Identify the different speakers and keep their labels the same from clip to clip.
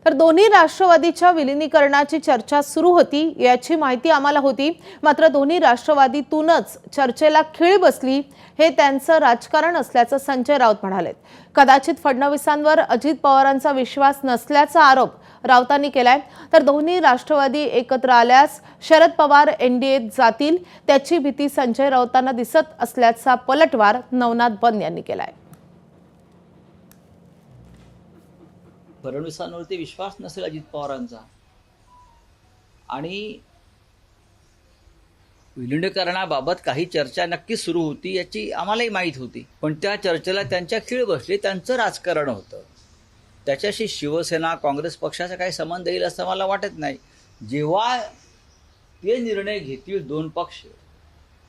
Speaker 1: तर दोन्ही राष्ट्रवादीच्या विलीनीकरणाची चर्चा सुरू होती याची माहिती आम्हाला होती, मात्र दोन्ही राष्ट्रवादीतूनच चर्चेला खीळ बसली हे त्यांचं राजकारण असल्याचं संजय राऊत म्हणाले। कदाचित फडणवीसांवर अजित पवारांचा विश्वास नसल्याचा आरोप राऊतांनी केलाय। तर दोन्ही राष्ट्रवादी एकत्र आल्यास शरद पवार एनडीएत जातील त्याची भीती संजय राऊतांना दिसत असल्याचा पलटवार नवनाथ बन यांनी केलाय।
Speaker 2: फडणवीसांवरती विश्वास नसेल अजित पवारांचा आणि विलीनीकरणाबाबत काही चर्चा नक्कीच सुरू होती याची आम्हालाही माहीत होती, पण त्या चर्चेला त्यांच्या खीळ बसली, त्यांचं राजकारण होतं। त्याच्याशी शिवसेना काँग्रेस पक्षाचा काही संबंध येईल असं मला वाटत नाही। जेव्हा ते निर्णय घेतील दोन पक्ष,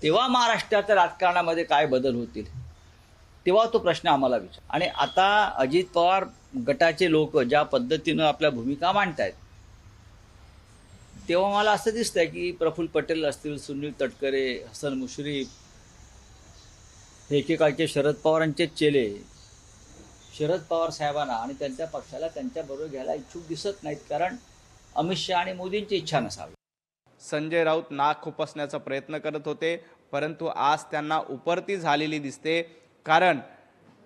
Speaker 2: तेव्हा महाराष्ट्राच्या राजकारणामध्ये काय बदल होतील तेव्हा तो प्रश्न आम्हाला विचार। आणि आता अजित पवार गटाचे लोक ज्या पद्धतीनं आपल्या भूमिका मांडतायत, तेव्हा मला असं दिसतंय की प्रफुल्ल पटेल असतील, सुनील तटकरे, हसन मुश्रीफ हे एकेकाळचे शरद पवारांचे चेले शरद पवार साहेबांना आणि त्यांच्या पक्षाला त्यांच्याबरोबर घ्यायला इच्छुक दिसत नाहीत, कारण अमित शहा आणि मोदींची इच्छा नसावी।
Speaker 3: संजय राऊत नाक खुपसण्याचा प्रयत्न करत होते, परंतु आज त्यांना उपरती झालेली दिसते, कारण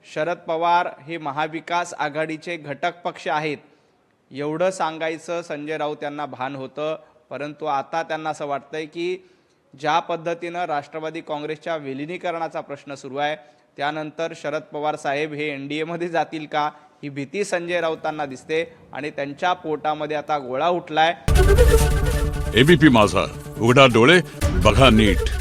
Speaker 3: शरद पवार हे महाविकास आघाडीचे घटक पक्ष आहेत एवढं सांगायचं संजय राऊत यांना भान होतं। परंतु आता त्यांना असं वाटतंय की ज्या पद्धतीनं राष्ट्रवादी काँग्रेसच्या विलीनीकरणाचा प्रश्न सुरू आहे, त्यानंतर शरद पवार साहेब हे एनडीएमध्ये जातील का ही भीती संजय राऊतांना दिसते आणि त्यांच्या पोटामध्ये आता गोळा उठलाय।
Speaker 4: एबीपी माझा, उघडा डोळे बघा नीट।